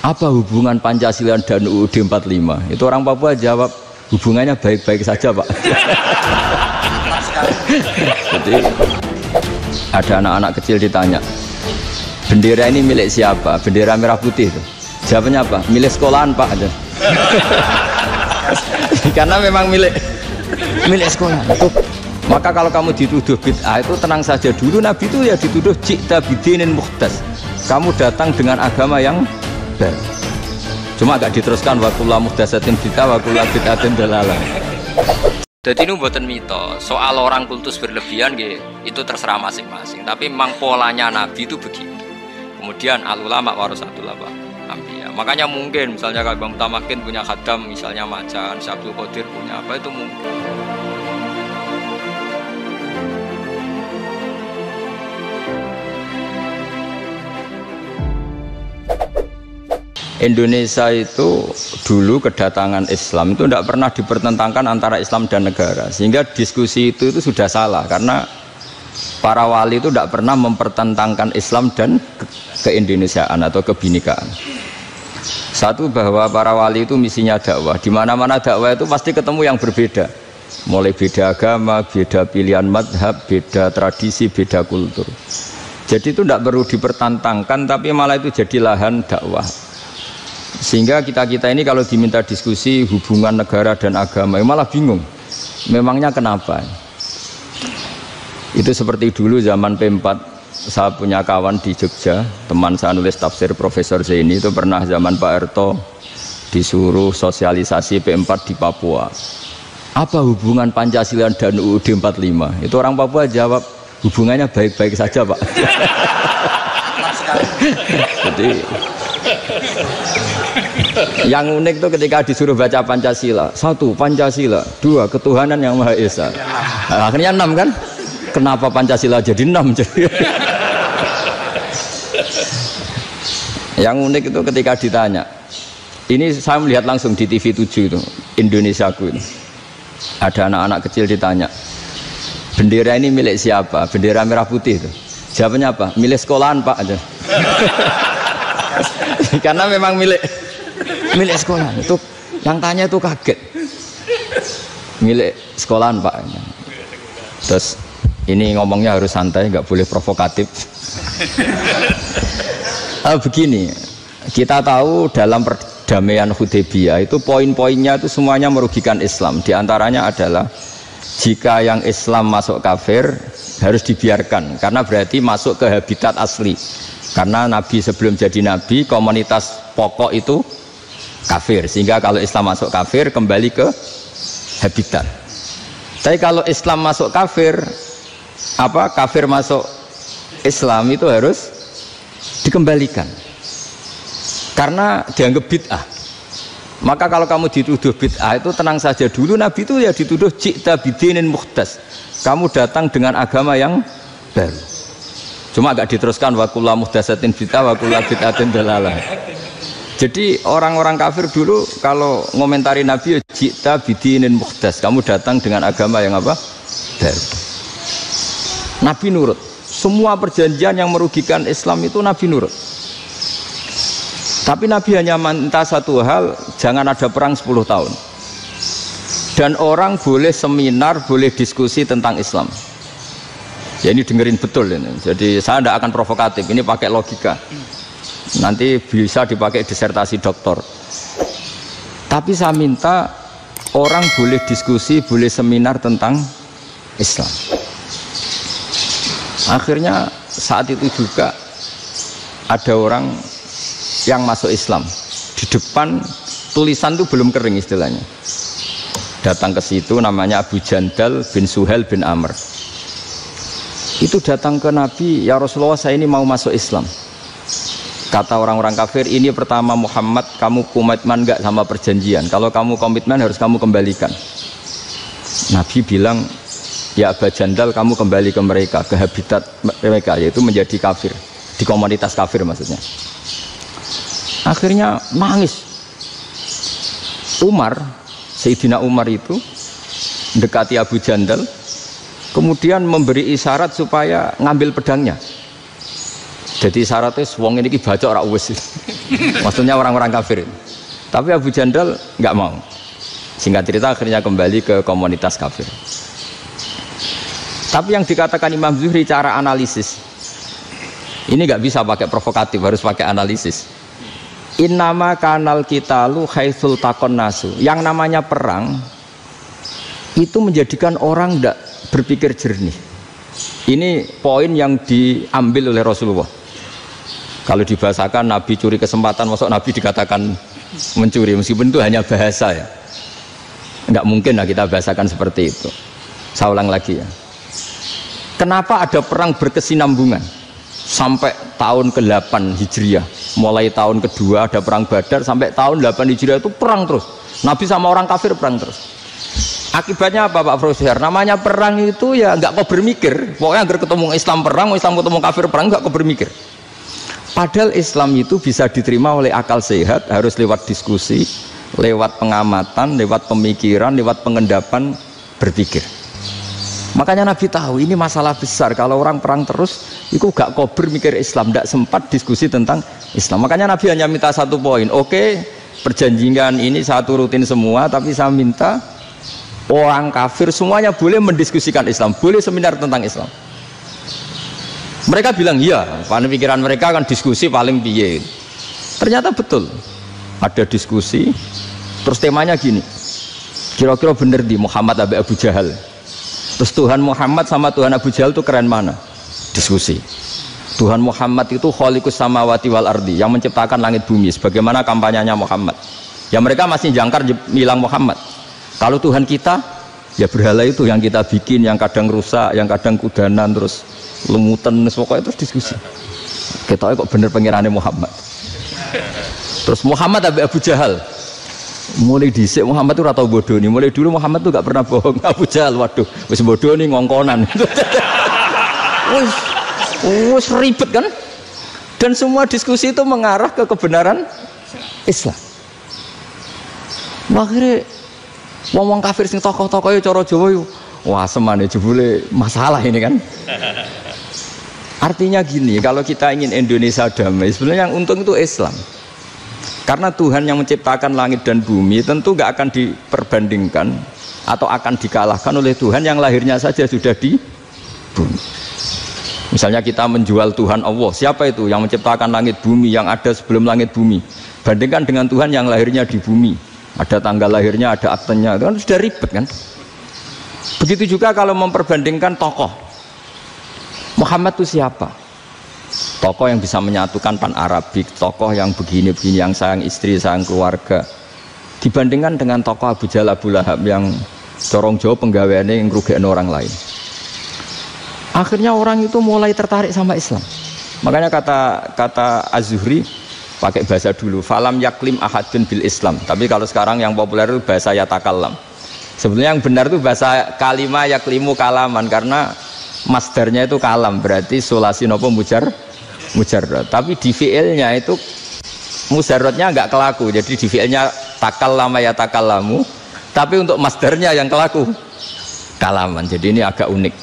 Apa hubungan Pancasila dan UUD 45? Itu orang Papua jawab, hubungannya baik-baik saja Pak. Jadi ada anak-anak kecil ditanya, bendera ini milik siapa? Bendera merah putih itu. Jawabannya apa? Milik sekolahan Pak. Karena memang milik sekolah. Maka kalau kamu dituduh bid'ah itu tenang saja dulu. Nabi itu ya dituduh ji'ta bidinin muhdas. Kamu datang dengan agama yang baru. Cuma agak diteruskan wa kullu muhdatsatin bid'ah wa kullu bid'atin dalalah. Jadi ini buatan mitos. Soal orang kultus berlebihan itu terserah masing-masing. Tapi memang polanya Nabi itu begitu. Kemudian al-ulama warasatul anbiya. Makanya mungkin misalnya kalau Imam Mutamakin punya khadam misalnya macan, Syabdul Qadir punya apa itu mungkin. Indonesia itu dulu kedatangan Islam itu tidak pernah dipertentangkan antara Islam dan negara, sehingga diskusi itu sudah salah karena para wali itu tidak pernah mempertentangkan Islam dan keindonesiaan atau kebinekaan. Satu, bahwa para wali itu misinya dakwah, di mana-mana dakwah itu pasti ketemu yang berbeda, mulai beda agama, beda pilihan madhab, beda tradisi, beda kultur. Jadi itu tidak perlu dipertentangkan, tapi malah itu jadi lahan dakwah. Sehingga kita ini kalau diminta diskusi hubungan negara dan agama malah bingung, memangnya kenapa? Itu seperti dulu zaman P4, saya punya kawan di Jogja, teman saya nulis tafsir Profesor Zaini, itu pernah zaman Pak Erto disuruh sosialisasi P4 di Papua. Apa hubungan Pancasila dan UUD 45? Itu orang Papua jawab, hubungannya baik-baik saja Pak. Jadi yang unik itu ketika disuruh baca Pancasila, 1 Pancasila, 2 ketuhanan yang Maha Esa. Akhirnya 6 kan? Kenapa Pancasila jadi 6? Yang unik itu ketika ditanya, ini saya melihat langsung di TV 7 itu, Indonesiaku ini. Ada anak-anak kecil ditanya, bendera ini milik siapa? Bendera merah putih itu. Jawabannya apa? Milik sekolahan Pak. Karena memang milik sekolah. Itu yang tanya itu kaget. Milik sekolahan Pak. Terus ini ngomongnya harus santai, nggak boleh provokatif. Begini, kita tahu dalam perdamaian Hudaybiyah itu poin-poinnya itu semuanya merugikan Islam. Di antaranya adalah jika yang Islam masuk kafir harus dibiarkan, karena berarti masuk ke habitat asli. Karena Nabi sebelum jadi Nabi, komunitas pokok itu kafir, sehingga kalau Islam masuk kafir kembali ke habitat. Tapi kalau Islam masuk kafir, kafir masuk Islam itu harus dikembalikan karena dianggap bid'ah. Maka kalau kamu dituduh bid'ah itu tenang saja dulu. Nabi itu ya dituduh ji'ta bidinin muhdas. Kamu datang dengan agama yang baru. Cuma agak diteruskan wa kullu muhdatsatin bid'ah wa kullu bid'atin dalalah. Jadi orang-orang kafir dulu kalau ngomentari Nabi ji'ta bidinin muhdas, kamu datang dengan agama yang apa? Baru. Nabi nurut. Semua perjanjian yang merugikan Islam itu Nabi nurut. Tapi Nabi hanya minta satu hal, jangan ada perang 10 tahun. Dan orang boleh seminar, boleh diskusi tentang Islam. Ya ini dengerin betul ini. Jadi saya tidak akan provokatif, ini pakai logika. Nanti bisa dipakai disertasi doktor. Tapi saya minta orang boleh diskusi, boleh seminar tentang Islam. Akhirnya saat itu juga ada orang yang masuk Islam. Di depan tulisan itu belum kering istilahnya. Datang ke situ namanya Abu Jandal bin Suhail bin Amr. Itu datang ke Nabi, ya Rasulullah saya ini mau masuk Islam. Kata orang-orang kafir, ini pertama Muhammad, kamu komitmen enggak sama perjanjian? Kalau kamu komitmen harus kamu kembalikan. Nabi bilang, ya Abu Jandal kamu kembali ke mereka, ke habitat mereka, yaitu menjadi kafir, di komunitas kafir maksudnya. Akhirnya nangis. Umar, Sayyidina Umar itu mendekati Abu Jandal, kemudian memberi isyarat supaya ngambil pedangnya. Jadi isyaratnya wong ini baca ora wis. Maksudnya orang-orang kafir. Tapi Abu Jandal nggak mau. Singkat cerita akhirnya kembali ke komunitas kafir. Tapi yang dikatakan Imam Zuhri cara analisis ini nggak bisa pakai provokatif, harus pakai analisis. Innama kanal qitalu haitsul taqon nasu. Yang namanya perang itu menjadikan orang tidak berpikir jernih. Ini poin yang diambil oleh Rasulullah. Kalau dibahasakan Nabi curi kesempatan, masuk Nabi dikatakan mencuri, meskipun itu hanya bahasa ya. Enggak mungkin lah kita bahasakan seperti itu. Saya ulang lagi ya. Kenapa ada perang berkesinambungan sampai tahun ke-8 Hijriah? Mulai tahun kedua ada perang Badar sampai tahun 8 Hijriah itu perang terus. Nabi sama orang kafir perang terus. Akibatnya apa Pak Profesor? Namanya perang itu ya nggak kau bermikir. Pokoknya agar ketemu Islam perang, Islam ketemu kafir perang nggak kau bermikir. Padahal Islam itu bisa diterima oleh akal sehat, harus lewat diskusi, lewat pengamatan, lewat pemikiran, lewat pengendapan berpikir. Makanya Nabi tahu ini masalah besar. Kalau orang perang terus, itu gak kau bermikir Islam, tidak sempat diskusi tentang Islam. Makanya Nabi hanya minta satu poin. Oke, perjanjian ini satu rutin semua, tapi saya minta orang kafir semuanya boleh mendiskusikan Islam, boleh seminar tentang Islam. Mereka bilang iya, pada pikiran mereka kan diskusi paling piye. Ternyata betul, ada diskusi. Terus temanya gini, kira-kira bener di Muhammad Abu Jahal. Terus Tuhan Muhammad sama Tuhan Abu Jahal itu keren mana? Diskusi. Tuhan Muhammad itu khaliqus samawati wal ardi, yang menciptakan langit bumi. Sebagaimana kampanyenya Muhammad. Ya mereka masih jangkar bilang Muhammad. Kalau Tuhan kita, ya berhala itu yang kita bikin, yang kadang rusak, yang kadang kudanan, terus lumutan, pokoknya terus diskusi. Kita kok bener pengirannya Muhammad. Terus Muhammad Abu Jahal. Mulai dhisik Muhammad itu ratau bodoh nih. Mulai dulu Muhammad itu gak pernah bohong. Abu Jahal, waduh, wis bodoh nih ngongkonan. Wis ribet kan? Dan semua diskusi itu mengarah ke kebenaran Islam. Akhirnya ngomong kafir sing tokoh-tokohnya cara Jawa yuk, wah semane jebule masalah ini kan. Artinya gini, kalau kita ingin Indonesia damai, sebenarnya yang untung itu Islam. Karena Tuhan yang menciptakan langit dan bumi tentu gak akan diperbandingkan atau akan dikalahkan oleh Tuhan yang lahirnya saja sudah di bumi. Misalnya kita menjual Tuhan Allah, siapa itu yang menciptakan langit bumi, yang ada sebelum langit bumi, bandingkan dengan Tuhan yang lahirnya di bumi, ada tanggal lahirnya, ada aktenya, itu kan sudah ribet kan. Begitu juga kalau memperbandingkan tokoh, Muhammad itu siapa? Tokoh yang bisa menyatukan pan-Arabik, tokoh yang begini-begini, yang sayang istri, sayang keluarga, dibandingkan dengan tokoh Abu Jahal, Abu Lahab yang corong jauh penggaweannya yang ngerugikan orang lain. Akhirnya orang itu mulai tertarik sama Islam. Makanya kata Az-Zuhri pakai bahasa dulu, falam yaklim ahadun bil Islam. Tapi kalau sekarang yang populer itu bahasa yatakallam. Sebenarnya yang benar itu bahasa kalimah yaklimu kalaman, karena masdarnya itu kalam, berarti sulasi nopo mujarrad. Tapi di fiilnya itu mujarradnya enggak kelaku. Jadi di fiilnya takallama ya takallamu, tapi untuk masdarnya yang kelaku kalaman. Jadi ini agak unik.